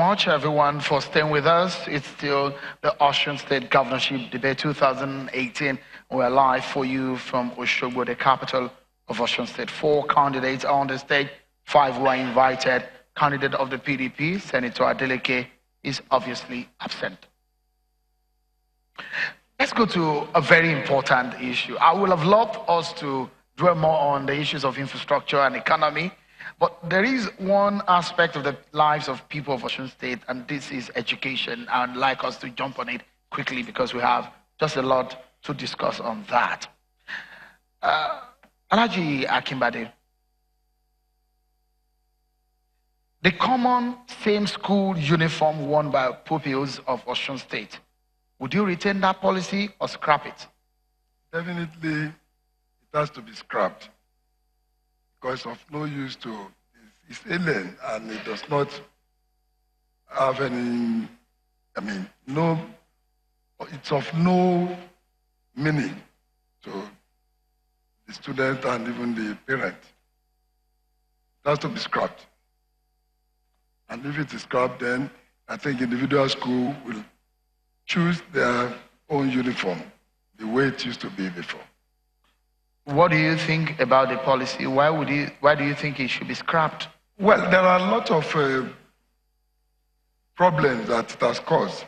much, everyone, for staying with us. It's still the Osun State Governorship Debate 2018. We're live for you from Osogbo, the capital of Osun State. 4 candidates on the stage, 5 were invited. Candidate of the PDP, Senator Adeleke, is obviously absent. Let's go to a very important issue. I would have loved us to dwell more on the issues of infrastructure and economy, but there is one aspect of the lives of people of Osun State, and this is education. I'd like us to jump on it quickly because we have just a lot to discuss on that. Alhaji Akimbade, the common same school uniform worn by pupils of Osun State, would you retain that policy or scrap it? Definitely, it has to be scrapped because of no use to it's alien and it does not have any, it's of no meaning to the student and even the parent. It has to be scrapped. And if it is scrapped, then I think individual school will choose their own uniform the way it used to be before. What do you think about the policy? Why do you think it should be scrapped? Well, there are a lot of problems that it has caused.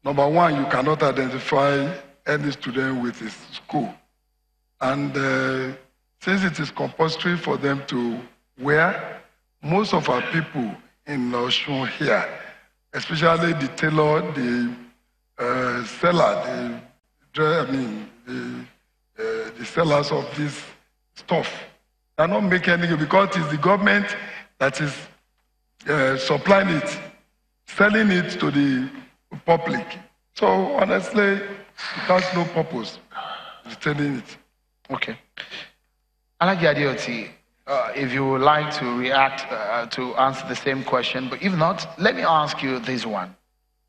Number one, you cannot identify any student with his school. And since it is compulsory for them to wear, most of our people in Osun here, especially the tailor, the seller, the sellers of this stuff, they are not making anything because it's the government that is supplying it, selling it to the public. So honestly, it has no purpose retaining it. Okay. Alhaji Adeoti, if you would like to react to answer the same question, but if not, let me ask you this one.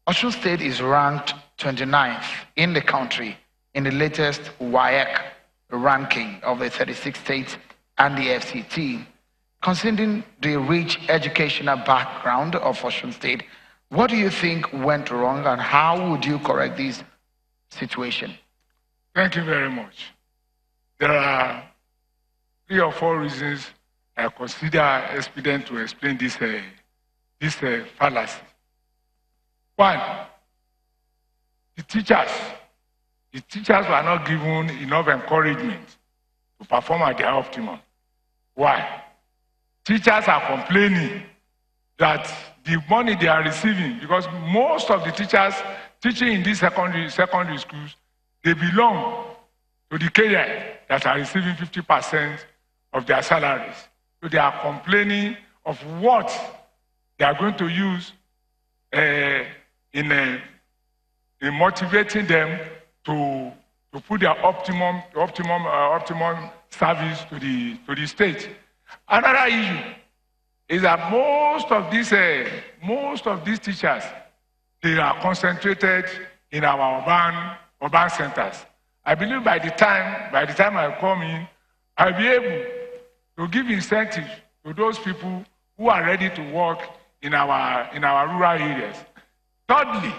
Osun State is ranked 29th in the country in the latest WAEC ranking of the 36 states and the FCT. Considering the rich educational background of Osun State, what do you think went wrong and how would you correct this situation? Thank you very much. There are 3 or 4 reasons I consider expedient to explain this fallacy. One, the teachers were not given enough encouragement to perform at their optimum. Why? Teachers are complaining that the money they are receiving, because most of the teachers teaching in these secondary schools, they belong to the career that are receiving 50% of their salaries. So they are complaining of what they are going to use in motivating them to put their optimum service to the state. Another issue is that most of these teachers, they are concentrated in our urban centers. I believe by the time I come in, I'll be able to give incentives to those people who are ready to work in our rural areas. Thirdly,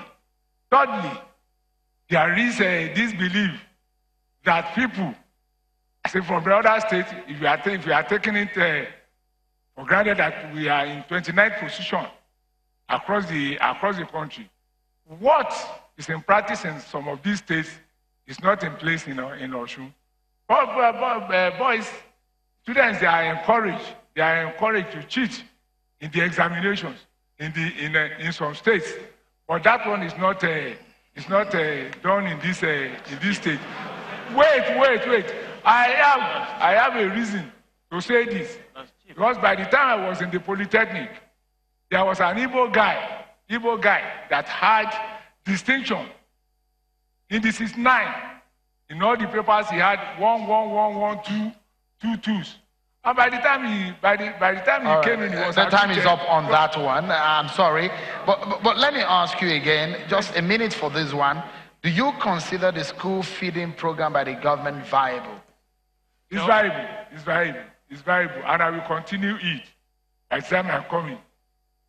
there is this belief that people, I say from the other states, if you are taking it for granted that we are in 29th position across the country, what is in practice in some of these states is not in place in Osun. Boys, students, they are encouraged to cheat in the examinations in some states, but that one is not done in this state. Wait. I have a reason to say this. Because by the time I was in the Polytechnic, there was an Igbo guy that had distinction. In the 69, in all the papers he had 1, 1, 1, 1, 2, 2 twos. And by the time he came in, he was the time is up on that one. I'm sorry, but let me ask you again, just a minute for this one. Do you consider the school feeding program by the government viable? It's viable, and I will continue it by the time I'm coming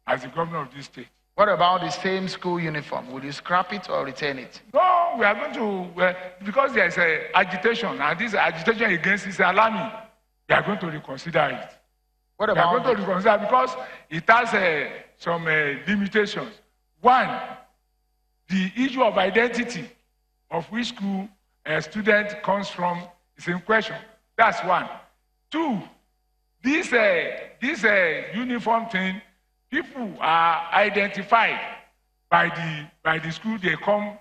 as the governor of this state. What about the same school uniform? Will you scrap it or retain it? No, we are going to, because there is agitation, and this agitation against is alarming, we are going to reconsider it. What We are about going to reconsider because it has some limitations. One, the issue of identity of which school a student comes from is in question. That's one. Two, this uniform thing, people are identified by the school they come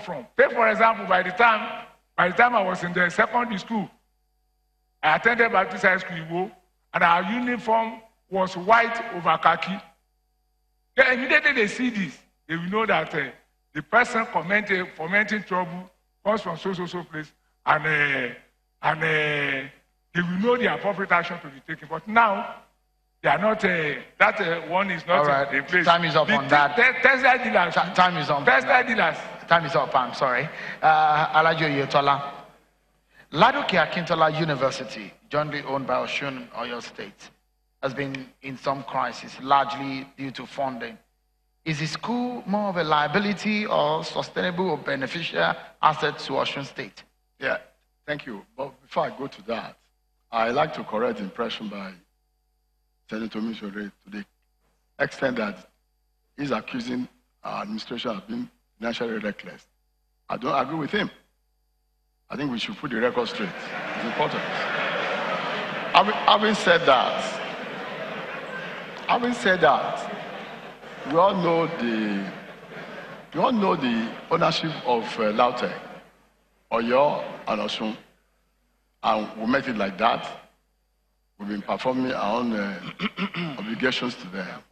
from. Take for example, by the time I was in the secondary school, I attended Baptist High School Iwo, and our uniform was white over khaki. Then immediately they see this, they will know that the person fomenting trouble comes from so place, and they will know the appropriate action to be taken. But now, they are not, that one is not all right. in place. Time is up on that. Textile dealers. Time is up. Textile dealers. Time is up, I'm sorry. Alhaji Oyetola. Ladoke Akintola University, jointly owned by Osun, Oyo State, has been in some crisis, largely due to funding. Is the school more of a liability or sustainable or beneficial asset to Osun State? Yeah, thank you. But before I go to that, I'd like to correct the impression by Senator Misore to the extent that he's accusing our administration of being financially reckless. I don't agree with him. I think we should put the record straight. It's important. Having said that, we all know the ownership of Lautech, Oyo, and Osun, and we met it like that. We've been performing our own obligations to them.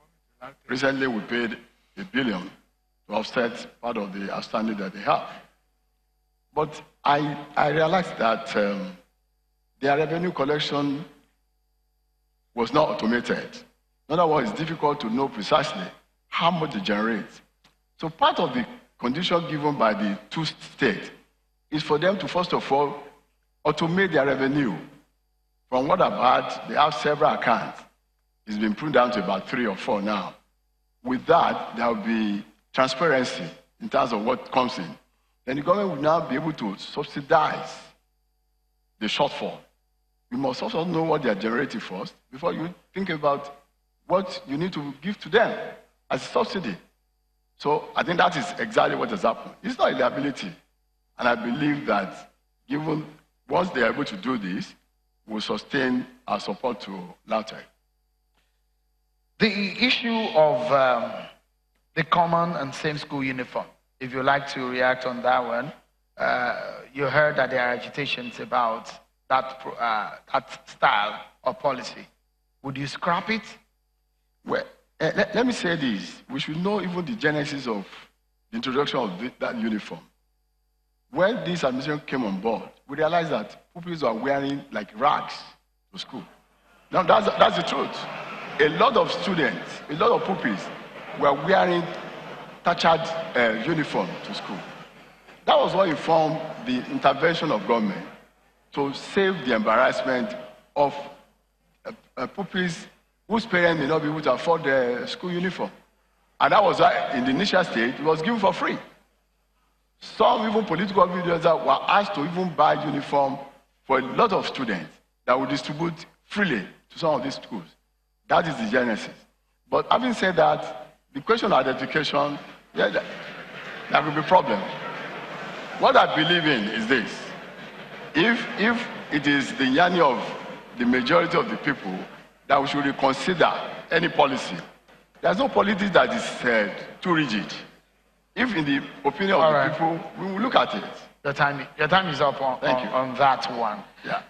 Recently, we paid $1 billion to offset part of the outstanding that they have. But I realized that their revenue collection was not automated. In other words, it's difficult to know precisely how much they generate. So part of the condition given by the two states is for them to, first of all, automate their revenue. From what I've heard, they have several accounts. It's been put down to about 3 or 4 now. With that, there will be transparency in terms of what comes in. Then the government will now be able to subsidize the shortfall. You must also know what they are generating first before you think about what you need to give to them as a subsidy. So I think that is exactly what has happened. It's not a liability. And I believe that given once they are able to do this, we'll sustain our support to Lautech. The issue of the common and same school uniform, if you'd like to react on that one, you heard that there are agitations about that style of policy. Would you scrap it? Well, let me say this. We should know even the genesis of the introduction of that uniform. When this administration came on board, we realized that pupils are wearing like rags to school. Now, that's the truth. A lot of students, a lot of pupils were wearing tattered uniform to school. That was what informed the intervention of government to save the embarrassment of pupils whose parents may not be able to afford their school uniform. And that was why in the initial stage, it was given for free. Some even political leaders were asked to even buy uniform for a lot of students that would distribute freely to some of these schools. That is the genesis. But having said that, the question of identification, yeah, there will be a problem. What I believe in is this. If it is the yearning of the majority of the people that we should reconsider any policy, there's no policy that is too rigid. If in the opinion of the people, we will look at it. Your time is up on that one. Yeah.